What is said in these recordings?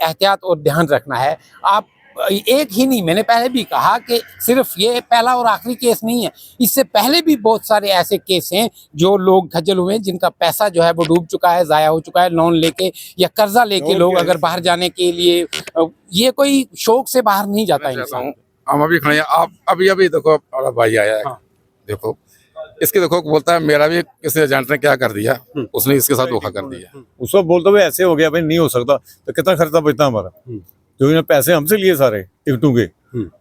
एहतियात और ध्यान रखना है। आप एक ही नहीं, मैंने पहले भी कहा कि सिर्फ ये पहला और आखिरी केस नहीं है, इससे पहले भी बहुत सारे ऐसे केस हैं जो लोग खज्जल हुए हैं, जिनका पैसा जो है वो डूब चुका है, ज़ाया हो चुका है, लोन लेके या कर्जा लेके लोग अगर बाहर जाने के लिए, ये कोई शौक से बाहर नहीं जाता इंसान। हम अभी खड़े हैं, आप अभी अभी देखो हमारा भाई आया है, हाँ। देखो इसके, देखो बोलता है मेरा भी किसी एजेंट ने क्या कर दिया, उसने इसके साथ धोखा कर दिया। उसको बोलते हुए ऐसे हो गया भाई, नहीं हो सकता, तो कितना खर्चा बचता हमारा, जो इन्होंने पैसे हमसे लिए सारे टिकटों के,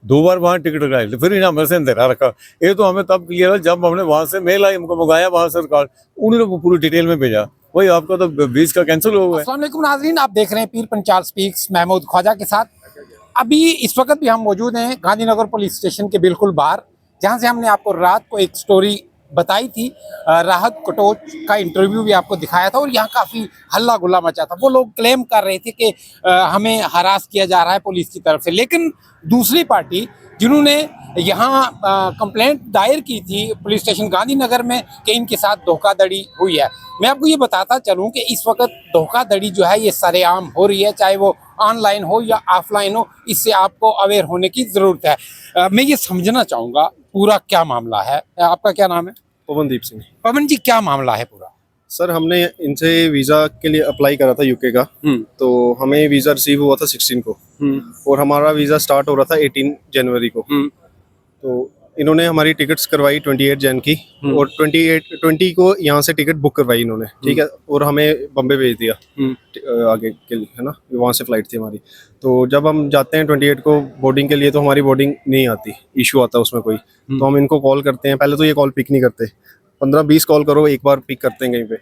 2 बार वहाँ टिकट लगाए, फिर इन्हें हमें से अंधेरा रखा। ये तो हमें तब क्लियर है जब हमने वहाँ से मेल आई, हमको मंगाया वहाँ सरकार, उन्होंने पूरी डिटेल में भेजा, वही आपका तो 20 का कैंसिल हो गया। अस्सलाम वालेकुम नाज़रीन, आप देख रहे हैं पीर पंचाल स्पीक्स महमूद ख्वाजा के साथ। अभी इस वक्त भी हम मौजूद हैं गांधीनगर पुलिस स्टेशन के बिल्कुल बाहर, जहां से हमने आपको रात को एक स्टोरी बताई थी। राहत कटोच का इंटरव्यू भी आपको दिखाया था और यहाँ काफ़ी हल्ला गुल्ला मचा था। वो लोग क्लेम कर रहे थे कि हमें हरास किया जा रहा है पुलिस की तरफ से, लेकिन दूसरी पार्टी जिन्होंने यहाँ कंप्लेंट दायर की थी पुलिस स्टेशन गांधीनगर में कि इनके साथ धोखाधड़ी हुई है, मैं आपको ये बताता चलूँ कि इस वक्त धोखाधड़ी जो है ये सरेआम हो रही है, चाहे वो ऑनलाइन हो या ऑफलाइन हो, इससे आपको अवेयर होने की ज़रूरत है। मैं ये समझना चाहूँगा पूरा क्या मामला है। आपका क्या नाम है? पवनदीप सिंह। पवन जी, क्या मामला है पूरा? सर, हमने इनसे वीज़ा के लिए अप्लाई करा था यूके का, तो हमें वीज़ा रिसीव हुआ था 16 को, और हमारा वीज़ा स्टार्ट हो रहा था 18 जनवरी को। तो इन्होंने हमारी टिकट्स करवाई 28 जन की, और 20 को यहाँ से टिकट बुक करवाई इन्होंने, ठीक है, और हमें बम्बे भेज दिया आगे के लिए, है ना, वहाँ से फ़्लाइट थी हमारी। तो जब हम जाते हैं 28 को बोर्डिंग के लिए, तो हमारी बोर्डिंग नहीं आती, इशू आता है उसमें कोई, तो हम इनको कॉल करते हैं। पहले तो ये कॉल पिक नहीं करते, 15-20 कॉल करो, एक बार पिक करते हैं कहीं पे।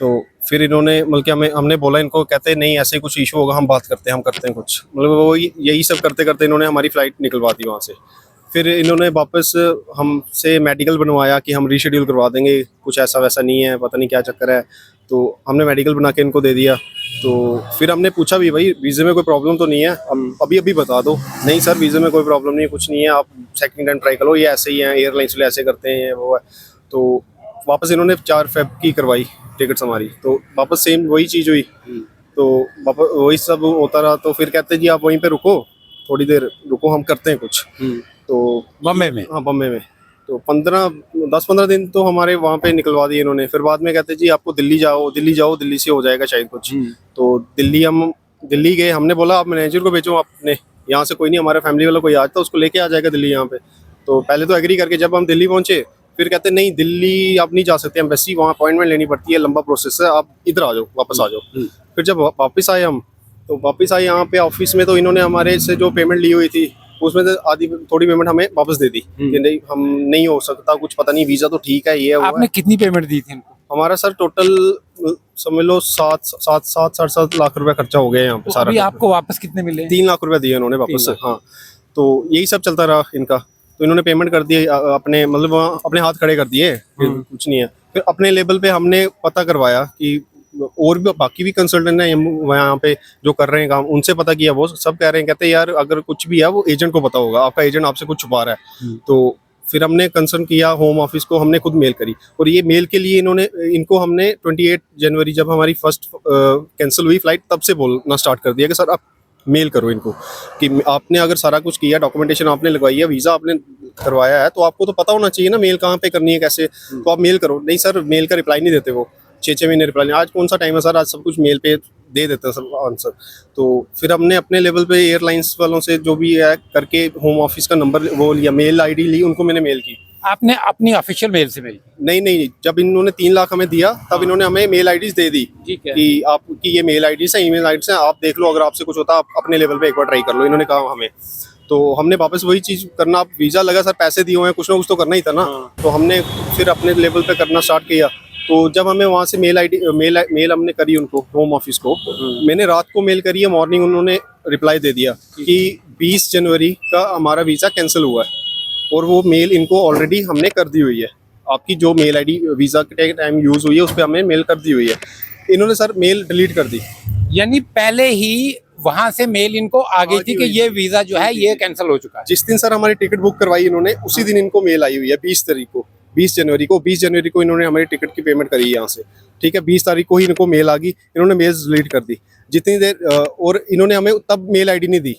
तो फिर इन्होंने बल्कि हमने बोला इनको, कहते नहीं ऐसे कुछ इशू होगा, हम बात करते हैं, हम करते हैं कुछ, मतलब वो यही सब करते करते इन्होंने हमारी फ़्लाइट निकलवा दी वहाँ से। फिर इन्होंने वापस हमसे मेडिकल बनवाया कि हम रीशेड्यूल करवा देंगे, कुछ ऐसा वैसा नहीं है, पता नहीं क्या चक्कर है। तो हमने मेडिकल बना के इनको दे दिया। तो फिर हमने पूछा भी, भाई वीज़े में कोई प्रॉब्लम तो नहीं है, अभी बता दो। नहीं सर, वीज़े में कोई प्रॉब्लम नहीं है, कुछ नहीं है, आप सेकंड टाइम ट्राई करो, ये ऐसे ही हैं, एयरलाइंस वाले ऐसे करते हैं, वो है। तो वापस इन्होंने 4 फ़रवरी की करवाई टिकट्स हमारी, तो वापस सेम वही चीज़ हुई। तो वापस वही सब होता रहा। तो फिर कहते जी आप वहीं पे रुको, थोड़ी देर रुको, हम करते हैं कुछ। तो बम्बे में? हाँ, बम्बे में। तो 10-15 दिन तो हमारे वहाँ पे निकलवा दिए इन्होंने। फिर बाद में कहते जी आपको दिल्ली जाओ, दिल्ली से हो जाएगा शायद कुछ। तो दिल्ली गए, हमने बोला आप मैनेजर को भेजो, आपने यहाँ से कोई नहीं, हमारा फैमिली वाला कोई आता उसको लेके आ जाएगा दिल्ली यहाँ पे। तो पहले तो एग्री करके जब हम दिल्ली पहुँचे, फिर कहते नहीं दिल्ली आप नहीं जा सकते, एम्बेसी वहाँ अपॉइंटमेंट लेनी पड़ती है, लंबा प्रोसेस है, आप इधर आ जाओ, वापस आ जाओ। फिर जब वापस आए हम, तो वापस आए यहाँ पे ऑफिस में, तो इन्होंने हमारे से जो पेमेंट ली हुई थी उसमें से आधी थोड़ी पेमेंट हमें वापस दे दी कि नहीं, हम नहीं हो सकता, कुछ पता नहीं, वीज़ा तो ठीक है, ये आपने कितनी पेमेंट दी थी इनको? हमारा सर टोटल समझ लो 7 लाख रुपए खर्चा हो गया यहाँ पे सारा। अभी आपको वापस कितने मिले? 3 लाख रुपए दिए उन्होंने वापस से। हाँ, तो यही सब चलता रहा इनका। तो इन्होंने पेमेंट कर दी अपने, मतलब अपने हाथ खड़े कर दिए, कुछ नहीं है। फिर अपने लेवल पे हमने पता करवाया कि और भी बाकी भी कंसल्टेंट हैं यहाँ पे जो कर रहे हैं काम, उनसे पता किया, वो सब कह रहे हैं, कहते हैं यार अगर कुछ भी है वो एजेंट को पता होगा, आपका एजेंट आपसे कुछ छुपा रहा है। तो फिर हमने कंसर्न किया होम ऑफिस को, हमने खुद मेल करी, और ये मेल के लिए इनको हमने 28 जनवरी जब हमारी फर्स्ट कैंसिल हुई फ्लाइट, तब से बोलना स्टार्ट कर दिया कि सर आप मेल करो इनको कि आपने अगर सारा कुछ किया, डॉक्यूमेंटेशन आपने लगवाई है, वीज़ा आपने करवाया है, तो आपको तो पता होना चाहिए ना मेल कहाँ पे करनी है, कैसे। तो आप मेल करो। नहीं सर, मेल का रिप्लाई नहीं देते वो, 6 महीने रिप्लाई नहीं। आज कौन सा टाइम है सर, आज सब कुछ मेल पे दे देते हैं सर आंसर। तो फिर हमने अपने लेवल पे एयरलाइंस वालों से जो भी है करके होम ऑफिस का नंबर वो लिया, मेल आईडी ली, उनको मैंने मेल की। आपने अपनी ऑफिशियल मेल से मेल? नहीं, जब इन्होंने 3 लाख हमें दिया, तब इन्होंने हमें मेल आईडीज दे दी कि आपकी ये मेल आईडीज है, ईमेल आईडीज है, आप देख लो, अगर आपसे कुछ होता आप अपने लेवल पे एक बार ट्राई कर लो, इन्होंने कहा हमें। तो हमने वापस वही चीज़ करना, आप वीज़ा लगा सर, पैसे दिए हुए हैं, कुछ ना कुछ तो करना ही था ना। तो हमने फिर अपने लेवल पे करना स्टार्ट किया। तो जब हमें वहाँ से मेल हमने करी उनको, होम ऑफिस को, मैंने रात को मेल करी है, मॉर्निंग उन्होंने रिप्लाई दे दिया कि 20 जनवरी का हमारा वीज़ा कैंसिल हुआ है, और वो मेल इनको ऑलरेडी हमने कर दी हुई है। आपकी जो मेल आईडी वीज़ा के टाइम यूज़ हुई है उस पर हमने मेल कर दी हुई है। इन्होंने सर मेल डिलीट कर दी, यानी पहले ही वहां से मेल इनको आ गई थी कि ये वीज़ा जो है ये कैंसिल हो चुका है। जिस दिन सर हमारी टिकट बुक करवाई इन्होंने, उसी दिन इनको मेल आई हुई है 20 तारीख को 20 जनवरी को इन्होंने हमारी टिकट की पेमेंट करी यहाँ से, ठीक है। 20 तारीख को ही इनको मेल आ गई, इन्होंने मेल डिलीट कर दी जितनी देर और इन्होंने हमें तब मेल आईडी नहीं दी,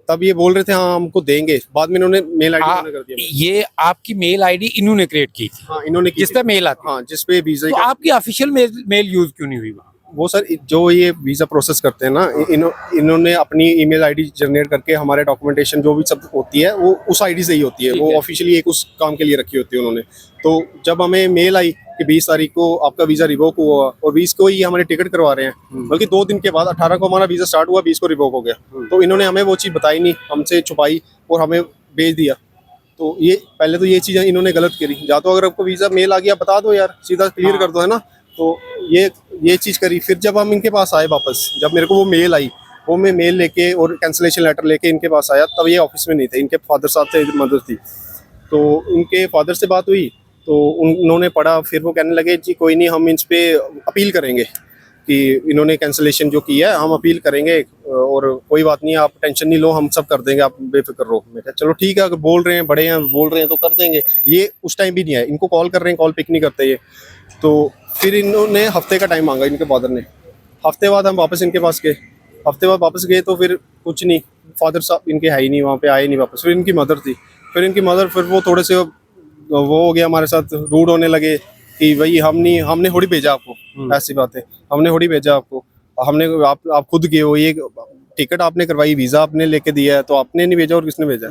तब ये बोल रहे थे हाँ हमको देंगे, बाद में इन्होंने मेल आईडी कर दिया। ये आपकी मेल आईडी इन्होंने क्रिएट की थी? हाँ इन्होंने जिस पे मेल आती? हाँ जिस पे वीजा तो आपकी ऑफिशियल मेल यूज क्यों नहीं हुई वहाँ? वो सर जो ये वीज़ा प्रोसेस करते हैं ना, इन्होंने अपनी ईमेल आईडी जनरेट करके हमारे डॉक्यूमेंटेशन जो भी सब होती है वो उस आईडी से ही होती है, वो ऑफिशियली एक उस काम के लिए रखी होती है उन्होंने। तो जब हमें मेल आई कि 20 तारीख को आपका वीज़ा रिवोक हुआ और 20 को ही हमारी टिकट करवा रहे हैं, बल्कि 2 दिन के बाद 18 को हमारा वीज़ा स्टार्ट हुआ, 20 को रिवोक हो गया। तो इन्होंने हमें वो चीज़ बताई नहीं, हमसे छुपाई और हमें भेज दिया। तो ये पहले तो ये चीज़ इन्होंने गलत करी, या तो अगर आपको वीज़ा मेल आ गया बता दो यार, सीधा क्लियर कर दो, है ना। तो ये चीज़ करी। फिर जब हम इनके पास आए वापस, जब मेरे को वो मेल आई, वो मैं मेल लेके और कैंसिलेशन लेटर लेके इनके पास आया, तब ये ऑफिस में नहीं थे, इनके फादर साहब थे, मदर थी। तो उनके फादर से बात हुई तो उन्होंने पढ़ा, फिर वो कहने लगे जी कोई नहीं, हम इन पे अपील करेंगे कि इन्होंने कैंसिलेशन जो की है हम अपील करेंगे और कोई बात नहीं, आप टेंशन नहीं लो, हम सब कर देंगे, आप बेफिक्र रहो। मैं कहा चलो ठीक है, अगर बोल रहे हैं, बड़े हैं, बोल रहे हैं तो कर देंगे। ये उस टाइम भी नहीं आए, इनको कॉल कर रहे हैं, कॉल पिक नहीं करते ये। तो फिर इन्होंने हफ्ते का टाइम मांगा, इनके फादर ने। हफ्ते बाद हम वापस इनके पास गए, हफ्ते बाद वापस गए तो फिर कुछ नहीं, फादर साहब इनके है ही नहीं वहाँ पे, आए नहीं वापस। फिर इनकी मदर थी, फिर इनकी मदर फिर वो थोड़े से वो हो गया, हमारे साथ रूड होने लगे कि भाई हमने थोड़ी भेजा आपको, ऐसी बात है, हमने थोड़ी भेजा आपको, हमने आप खुद गए हो, ये टिकट आपने करवाई, वीज़ा आपने लेके दिया है, तो आपने नहीं भेजा और किसने भेजा?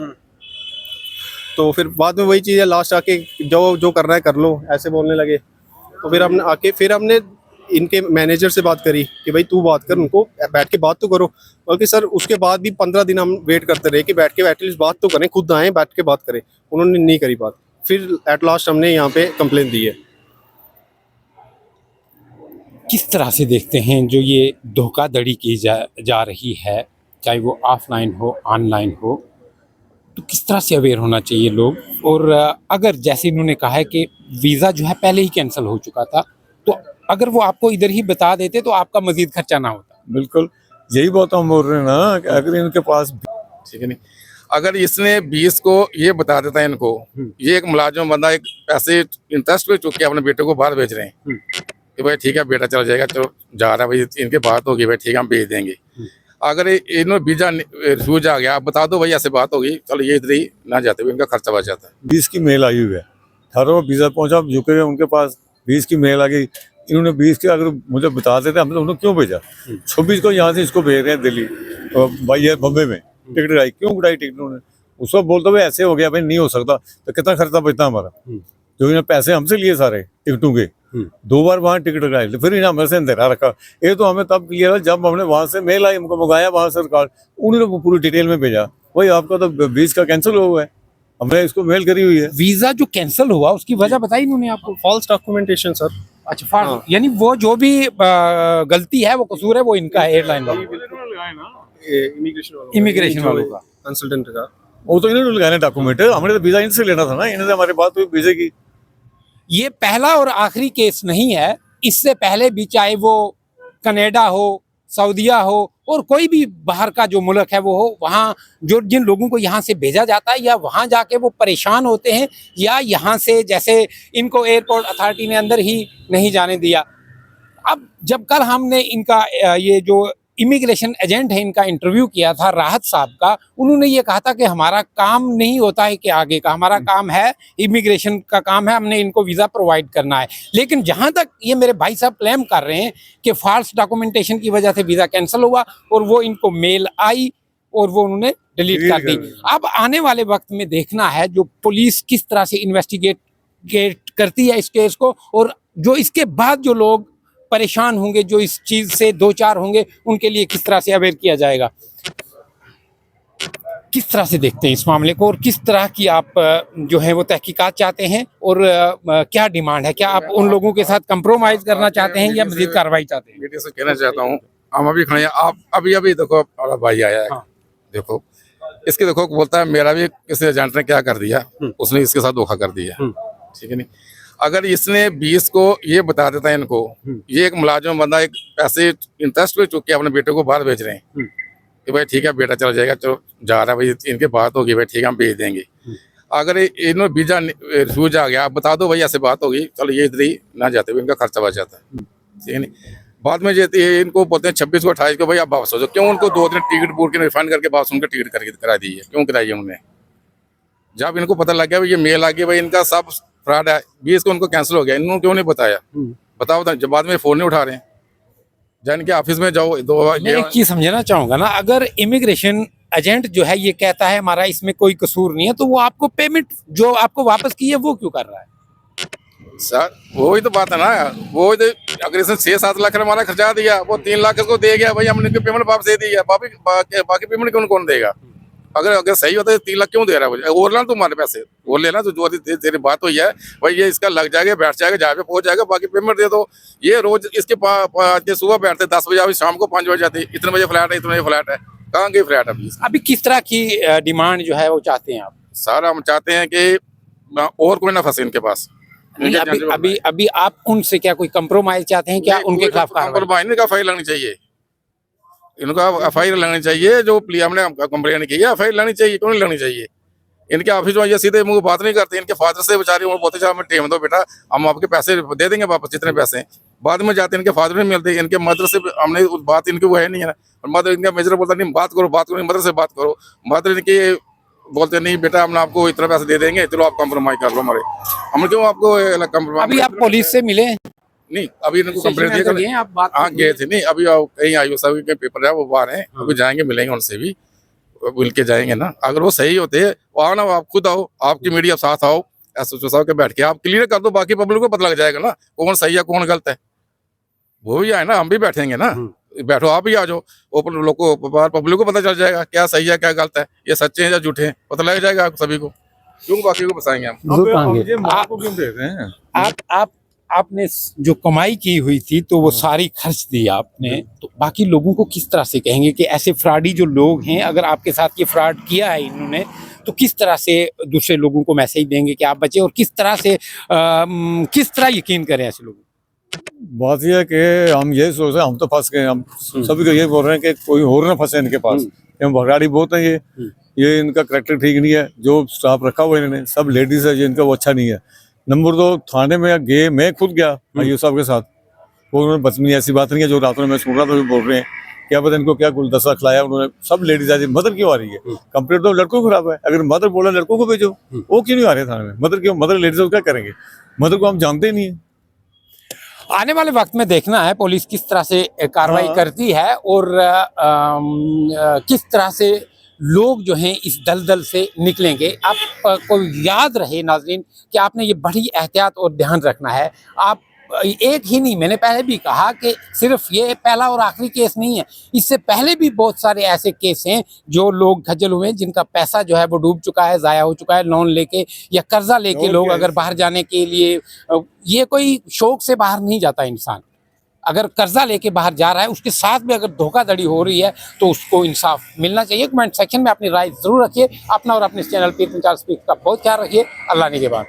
तो फिर बाद में वही चीज़ है, लास्ट आके जो करना है कर लो, ऐसे बोलने लगे। तो फिर हमने इनके मैनेजर से बात करी कि भाई तू बात कर, उनको बैठ के बात तो करो। बल्कि सर उसके बाद भी 15 दिन हम वेट करते रहे कि बैठ के एटलीस्ट बात तो करें, खुद आए बैठ के बात करें। उन्होंने नहीं करी बात। फिर एट लास्ट हमने यहाँ पे कंप्लेन दी है। किस तरह से देखते हैं जो ये धोखाधड़ी की जा रही है, चाहे वो ऑफलाइन हो ऑनलाइन हो, तो किस तरह से अवेयर होना चाहिए लोग? और अगर जैसे इन्होंने कहा है कि वीज़ा जो है पहले ही कैंसिल हो चुका था, तो अगर वो आपको इधर ही बता देते तो आपका मजीद खर्चा ना होता। बिल्कुल यही बात हम बोल रहे हैं ना कि अगर इनके पास ठीक है नहीं, अगर इसने 20 को ये बता देता है इनको, ये एक मुलाजिम बंदा एक पैसे इंटरेस्ट पे चुक के अपने बेटे को बाहर भेज रहे हैं कि भाई ठीक है बेटा चला जाएगा, चलो जा रहा है भाई, इनके बात होगी भाई, ठीक है हम भेज देंगे। अगर इन्होंने वीजा रिफ्यूज आ गया, आप बता दो भाई ऐसे बात होगी, चलो ये इधर ही ना जाते हुए इनका खर्चा बच जाता है। 20 की मेल आई हुई है, 18 को वीज़ा पहुंचा यूके, उनके पास 20 की मेल आ गई। इन्होंने 20 के अगर मुझे बता देते, हमने उन्होंने क्यों भेजा? 26 को यहाँ से इसको भेज रहे हैं दिल्ली, भाई ये बम्बे में टिकट कराई, क्यों कटाई टिकट उन्होंने? उसको बोलते हुए ऐसे हो गया भाई नहीं हो सकता, तो कितना खर्चा बचता हमारा? जो इन्होंने पैसे हमसे लिए सारे टिकटों के, 2 बार वहाँ टिकट कराई, फिर इन्हें हमें से अंधेरा रखा। ये तो हमें तब क्लियर है जब हमने वहाँ से मेल आई, हमको मंगाया वहाँ सरकार, उन्होंने पूरी डिटेल में भेजा, भाई आपका तो 20 का कैंसिल हुआ है, हमने इसको मेल करी हुई है। वीज़ा जो कैंसिल हुआ उसकी वजह बताई इन्होंने आपको? False documentation sir. अच्छा, फाल्स, यानी वो जो भी गलती है, वो कसूर है, वो इनका है, एयरलाइन वालों इमिग्रेशन वालों का, कंसल्टेंट का। वो तो इन्होंने लगाने डॉक्यूमेंट, हमने तो वीज़ा इनसे लेना था ना, इन्होंने हमारी बात हुई वीज़े की। ये पहला और आखिरी केस नहीं है। इससे पहले भी चाहे वो कनाडा हो, सऊदीया हो और कोई भी बाहर का जो मुल्क है वो हो, वहाँ जो जिन लोगों को यहाँ से भेजा जाता है या वहाँ जाके वो परेशान होते हैं, या यहाँ से जैसे इनको एयरपोर्ट अथॉरिटी ने अंदर ही नहीं जाने दिया। अब जब कल हमने इनका ये जो इमिग्रेशन एजेंट है इनका इंटरव्यू किया था, राहत साहब का, उन्होंने ये कहा था कि हमारा काम नहीं होता है कि आगे का, हमारा काम है इमिग्रेशन का काम है, हमने इनको वीज़ा प्रोवाइड करना है। लेकिन जहाँ तक ये मेरे भाई साहब क्लेम कर रहे हैं कि फॉल्स डॉक्यूमेंटेशन की वजह से वीज़ा कैंसिल हुआ और वो इनको मेल आई और वो उन्होंने डिलीट कर दी। अब आने वाले वक्त में देखना है जो पुलिस किस तरह से इन्वेस्टिगेट करती है इस केस को, और जो इसके बाद जो लोग परेशान होंगे, जो इस चीज से दो चार होंगे, उनके लिए किस तरह से अवेयर किया जाएगा। किस तरह से देखते हैं इस मामले को और किस तरह की आप जो है वो तहकीकात चाहते हैं, और क्या डिमांड है? क्या आप उन लोगों के साथ कंप्रोमाइज करना चाहते हैं या मजीद कार्रवाई चाहते हैं? मीडिया से कहना चाहता हूँ, हम अभी खड़े हैं, आप अभी देखो हमारा भाई आया है, देखो इसके, देखो बोलता है मेरा भी किसी एजेंट ने क्या कर दिया, उसने इसके साथ धोखा कर दिया, ठीक है नहीं। अगर इसने 20 को ये बता देता है इनको, ये एक मुलाजिम बंदा एक पैसे इंटरेस्ट पे चुक के अपने बेटे को बाहर भेज रहे हैं कि भाई ठीक है बेटा चला जाएगा, चलो जा रहा है भाई, इनके बात होगी भाई, ठीक है हम भेज देंगे। अगर इन्होंने वीजा रिफ्यूज आ गया, आप बता दो भाई ऐसे बात होगी, चलो ये इधर ही ना जाते हुए इनका खर्चा बच जाता है, ठीक है नहीं। बाद में ये इनको बोलते हैं 26 को 28 को भाई आप वापस हो जाओ, क्यों उनको 2 दिन टिकट बूट के रिफंड करके वापस उनका टिकट करके करा दी है, क्यों कराई है उन्होंने? जब इनको पता लग गया भाई ये मेल आ गया भाई इनका सब फ्रॉड है, 20 को उनको कैंसिल हो गया, इन्होंने क्यों नहीं बताया? बताओ जब बाद में फोन नहीं उठा रहे हैं, जान के ऑफिस में जाओ मैं एक चीज समझना चाहूंगा ना, अगर इमिग्रेशन एजेंट जो है ये कहता है हमारा इसमें कोई कसूर नहीं है, तो वो आपको पेमेंट जो आपको वापस की है वो क्यों कर रहा है? सर वही तो बात है ना, वो तो अगर इसने 6-7 लाख हमारा खर्चा दिया, वो 3 लाख इसको दे गया भाई, हमने इनकी पेमेंट वापस दे दी है, बाकी पेमेंट कौन देगा? अगर सही होता है 3 लाख क्यों दे रहा है? और लेना तुम्हारे पैसे और लेना, तो जो तेरी बात हुई है भाई ये इसका लग जाएगा, बैठ जाएगा, जहाँ पे पहुंच जाएगा, बाकी पेमेंट दे दो। ये रोज इसके सुबह बैठते 10 बजे, अभी शाम को 5 बजे जाते, इतने बजे फ्लैट है, इतने बजे फ्लैट है, कहाँ गई फ्लैट अभी? अभी किस तरह की डिमांड जो है वो चाहते हैं आप? सारा हम चाहते हैं कि और कोई ना फंसे इनके पास। नहीं, अभी आप उनसे क्या कोई कंप्रोमाइज चाहते हैं क्या? उनके खिलाफ कंप्रोमाइज नहीं, एफआईआर लगनी चाहिए, इनका एफआईआर लगनी चाहिए, जो हमने कंप्लेन की है एफआईआर लगनी चाहिए, क्यों नहीं लगनी चाहिए? इनके ऑफिस में ये सीधे मुंह बात नहीं करते, इनके फादर से बेचारे वो बोलते हमें टेम दो बेटा, हम आपके पैसे दे देंगे वापस जितने पैसे। बाद में जाते इनके फादर नहीं मिलते, इनके मदर से हमने बात इनकी वो है नहीं है, और मदर इनका मेजर बोलता नहीं बात करो, मदर से बात करो, मदर इनकी बोलते नहीं बेटा हम आपको इतना पैसे दे देंगे, चलो आप कंप्रोमाइज कर लो हमारे, हम क्यों आपको कंप्रोमाइज? अभी आप पुलिस से मिले? नहीं, अभी इनको कंप्लेंट दिया, आप बात हाँ गए थे, नहीं अभी कहीं आयु सभी के पेपर है वो बाहर हैं, अभी जाएंगे मिलेंगे उनसे भी, मिल के जाएंगे ना। अगर वो सही होते आओ ना, आप खुद आओ, आपकी मीडिया साथ आओ, एसओ साहब के बैठ के आप क्लियर कर दो, बाकी पब्लिक को पता लग जाएगा ना कौन सही है कौन गलत है। वो भी आए ना, हम भी बैठेंगे ना, बैठो आप भी आ जाओ, लोग को पब्लिक को पता चल जाएगा क्या सही है क्या गलत है, ये सच्चे हैं या झूठे हैं, पता लग जाएगा सभी को, क्यों बाकी को बताएंगे हम? आपने जो कमाई की हुई थी तो वो सारी खर्च दी आपने, तो बाकी लोगों को किस तरह से कहेंगे कि ऐसे फ्रॉडी जो लोग हैं, अगर आपके साथ ये फ्रॉड किया है इन्होंने, तो किस तरह से दूसरे लोगों को मैसेज देंगे कि आप बचे, और किस तरह यकीन करें ऐसे लोगों? बात यह है कि हम यही सोच रहे हैं, हम तो फंस गए, हम सभी को ये बोल रहे हैं कि कोई और ना फंसे इनके पास, हम भगाड़ी बहुत है, ये इनका करेक्टर ठीक नहीं है, जो स्टाफ रखा हुआ इन्होंने सब लेडीज है, ये इनका वो अच्छा नहीं है। नंबर 2 थाने में गए, मैं खुद गया आयु साहब के साथ, वो उन्होंने बदतमीजी ऐसी बात नहीं है जो रात में मैं सुन रहा था, बोल रहे हैं क्या पता इनको क्या गुलदस्ता खिलाया उन्होंने, सब लेडीज आ रही, मदर क्यों आ रही है? कंप्लेंट तो लड़कों को खराब है, अगर मदर बोला लड़कों को भेजो, वो क्यों नहीं आ रहे थाने में? मदर क्यों? मदर लेडीज को क्या करेंगे? मदर को हम जानते ही नहीं है। आने वाले वक्त में देखना है पुलिस किस तरह से कार्रवाई करती है, और किस तरह से लोग जो हैं इस दलदल से निकलेंगे। आप को याद रहे नाजरीन कि आपने ये बड़ी एहतियात और ध्यान रखना है। आप एक ही नहीं, मैंने पहले भी कहा कि सिर्फ ये पहला और आखिरी केस नहीं है, इससे पहले भी बहुत सारे ऐसे केस हैं जो लोग खज्जल हुए हैं, जिनका पैसा जो है वो डूब चुका है, ज़ाया हो चुका है, लोन लेके या कर्जा लेके लोग अगर बाहर जाने के लिए, ये कोई शौक से बाहर नहीं जाता इंसान, अगर कर्जा लेके बाहर जा रहा है उसके साथ भी अगर धोखाधड़ी हो रही है तो उसको इंसाफ मिलना चाहिए। कमेंट सेक्शन में अपनी राय जरूर रखिए। अपना और अपने चैनल पीर पंचाल स्पीक का बहुत ख्याल रखिए। अल्लाह ने के बाद।